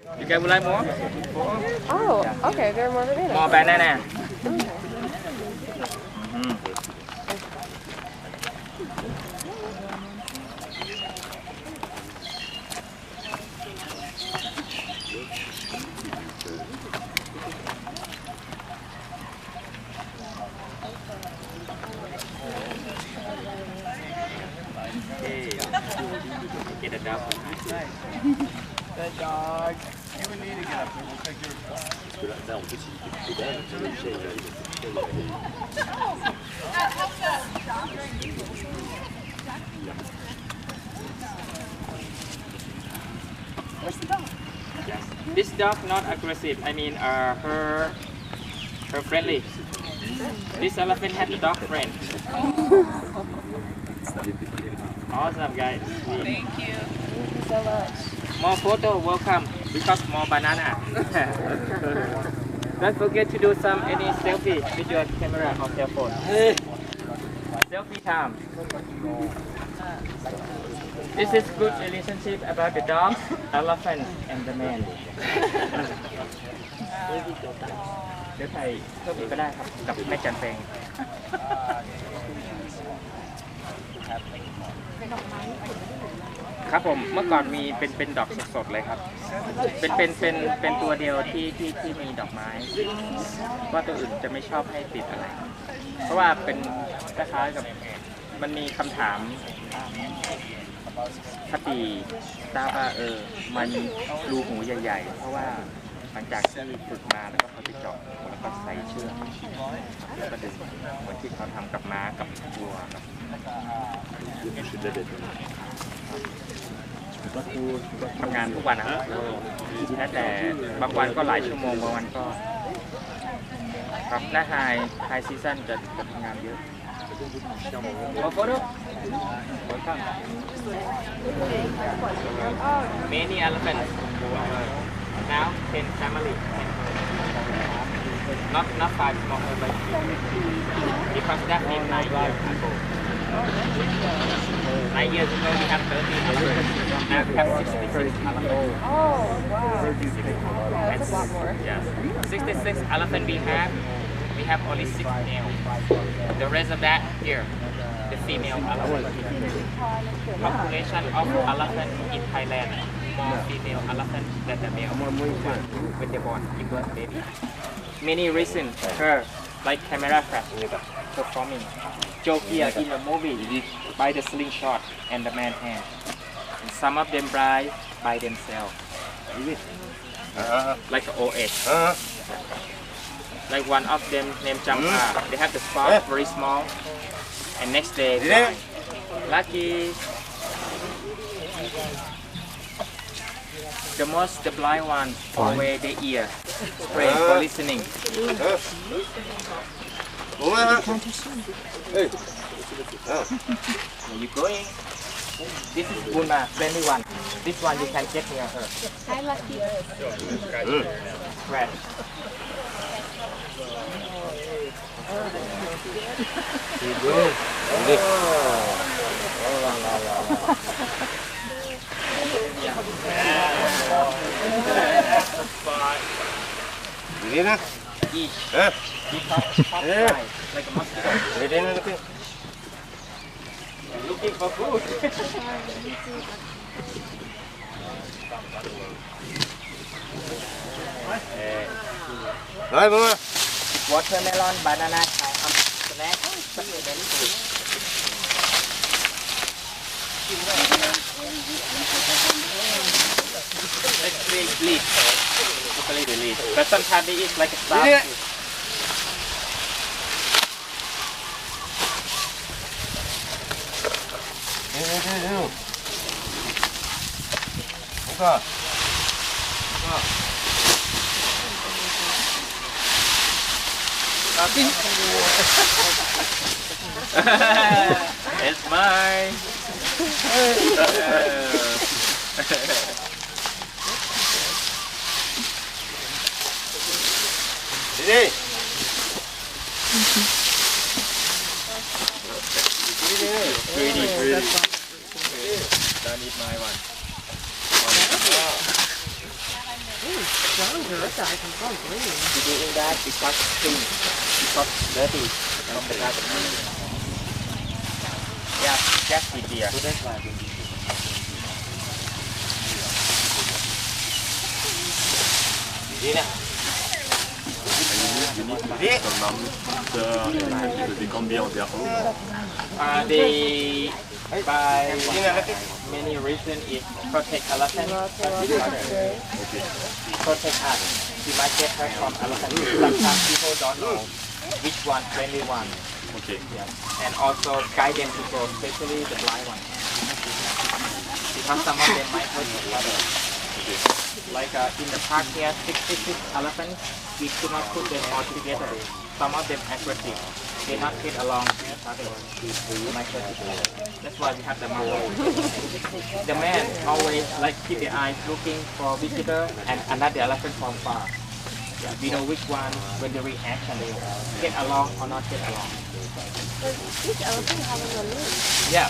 You guys would like more? Oh, okay. There are more bananas. More banana. Okay. Get a dog. The dog. You would need to get up there. We'll take your dog. Where's the dog? Yes. This dog not aggressive. I mean, her friendly. This elephant has a dog friend. Awesome, guys. Thank you so much. More photo, welcome. Because more banana. Don't forget to do any selfie with your camera or cell phone. Selfie time. This is good relationship about the dog, elephant, and the man. เดี๋ยวถ่ายเพิ่มอีกก็ได้ครับกับแม่จันเพลงครับผมเมื่อก่อนมีเป็นดอกสดๆเลยครับเป็นตัวเดียวที่มีดอกไม้ว่าตัวอื่นจะไม่ชอบให้ติดอะไรเพราะว่าเป็นคล้ายๆกับมันมีคำถามคติทราบว่ามันรูหูใหญ่ๆเพราะว่าหลังจากที่ฝึกมาแล้วก็เขาไปเจาะแล้วก็ใส่เชือกแล้วก็ดึงเหมือนที่เขาทำกับม้ากับวัวครับทำงานทุกวันนะครับแต่บางวันก็หลายชั่วโมงบางวันก็ครับหน้าไฮซีซั่นจะทำงานเยอะโอ้โหดูmany elephants now 10 family not 5 small but because that means 9 years ago 9 years ago we have 13 elephants now we have 66 elephants Oh, wow. Yeah, that's a lot more. yes 66 elephant we have only 6 male the rest of that here the female elephant population of elephant in Thailand more female elephant than the male when they born it was baby many reasons her like camera crash performing jokier in the movie by the slingshot and the man hand and some of them die by themselves like OS like one of them named Champa they have the spot very small and next day die. Lucky the blind ones away the ear spray for listening where you going this is Bunma friendly one this one you can get near her Hi, Lucky. Red. Each. Like a mosquito. Looking for food. Rồi bố. Watermelon, banana, snack, supplement food. Let's say bleach. Totally bleach. But sometimes they eat like a starfish. It's mine. Đi. Pretty. Don't eat my one. doing that because clean, because dirty from the gut. Yeah, just eat here. Des cambiers en berlot. They by many reasons it protect elephant, protect us. You might get hurt from elephant. Sometimes people don't know which one friendly one. Okay. Yeah. And also guide them to go, especially the blind one. Because some of them might hurt each other. Like in the park here, 66 elephants, we could not put them all together. Some of them aggressive. They not get along with each other. That's why we have the man. The man always like keep the eyes looking for visitor and another elephant from far. Yeah, we know which one when they react and they get along or not get along. Each elephant has a lead. Yeah,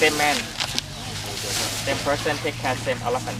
same man, same person take care of same elephant.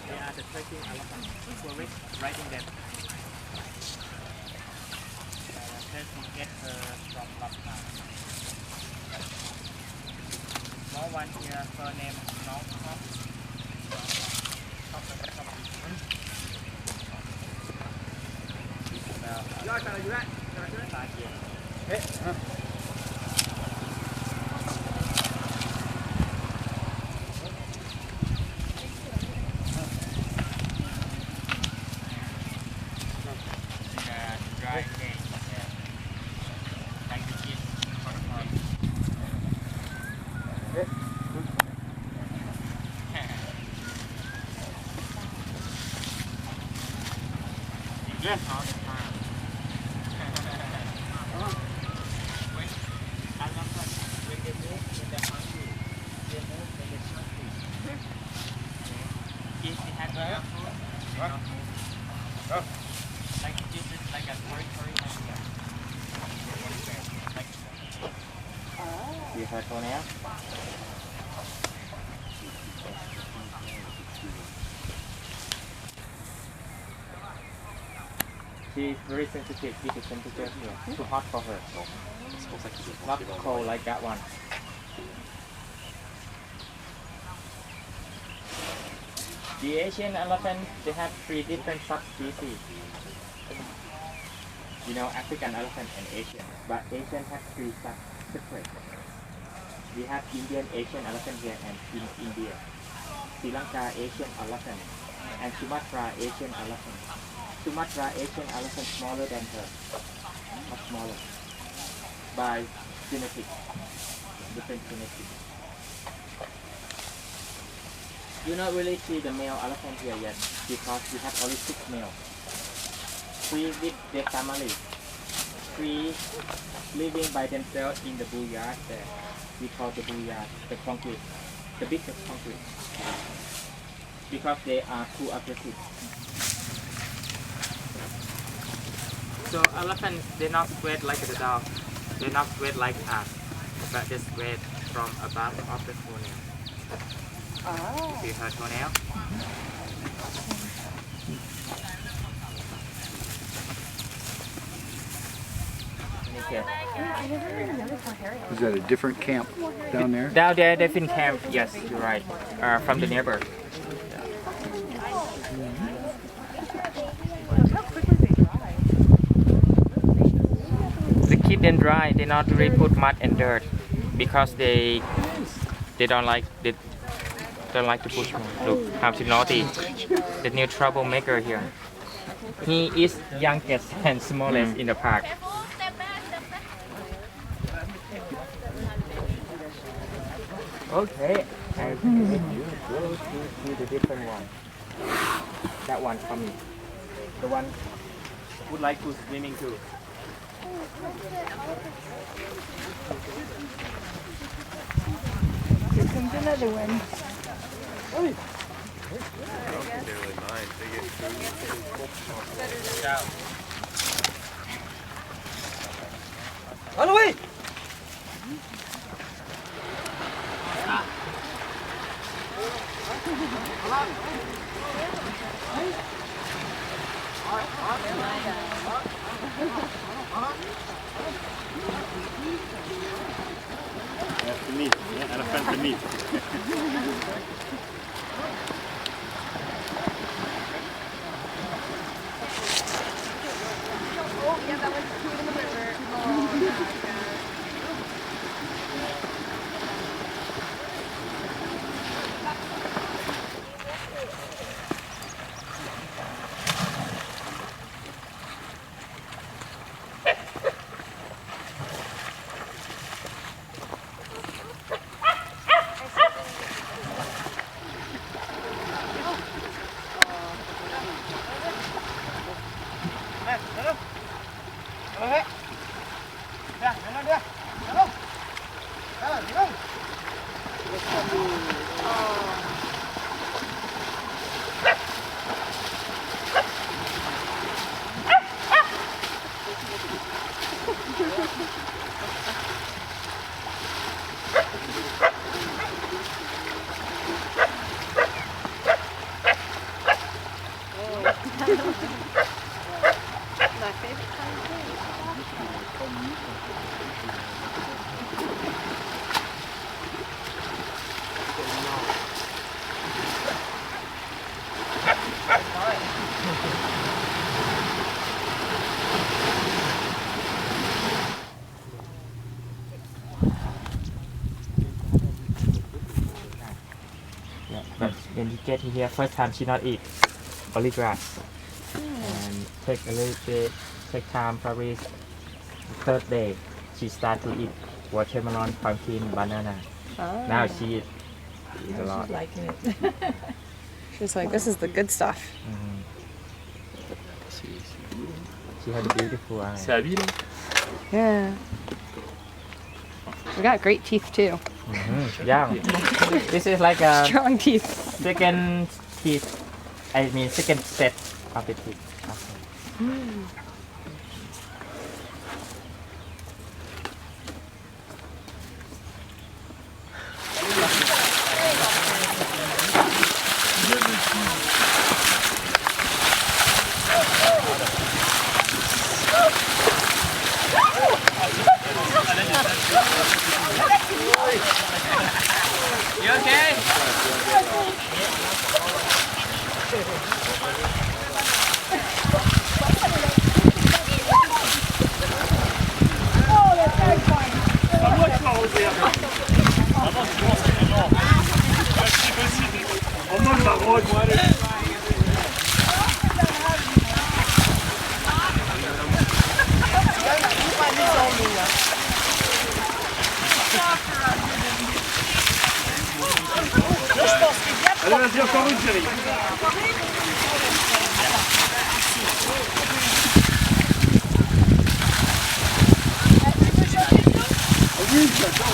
They are the trekking elephants. Tourists riding them. Trekking get from Lapta. Small one here, her name Nong Top. Yes. All the time. I love that. When they move, when they're hungry, they move, they get hungry. If they have enough food, they don't move. Like this is like a territory area. You heard one out? She is very sensitive with the temperature here. Too hot for her. Not cold like that one. The Asian elephant, they have 3 different subspecies. You know, African elephant and Asian. But Asian have 3 separate. We have Indian Asian elephant here and in India. Sri Lanka Asian elephant and Sumatra Asian elephant. Sumatra Asian elephant smaller than her, much smaller, by genetics, different genetics. You not really see the male elephant here yet because we have only 6 males. 3 with their family, 3 living by themselves in the booyard there. We call the booyard the concrete, the biggest concrete, because they are too aggressive. So elephants, they not sweat like the dog. They not sweat like us, but they sweat from above of the toenail. Oh. See her toenail? Is that a different camp down there? Down there, they've been camped. Yes, you're right. From the neighbor. To keep them dry, they not really put mud and dirt. because they don't like to push me. Look, how to naughty. The new troublemaker here. He is youngest and smallest in the park. Okay, I will let you go to the different one. That one for me. The one would like to swimming too. Here comes another one. Run away! That's the meat. Yeah, elephant the meat. My favorite kind of thing. Yeah, but when you get here, first time she not eat only grass. And take a little bit, take time probably third day she start to eat watermelon, pumpkin, banana. Oh. Now she eat a lot. She's liking it. She's like, this is the good stuff. She has beautiful eyes. C'est habile. Yeah. We got great teeth too. Yeah, this is like a Strong teeth. second teeth. I mean second set of the teeth. Okay. You okay? Allez, vas-y, encore une série. Oui, j'adore.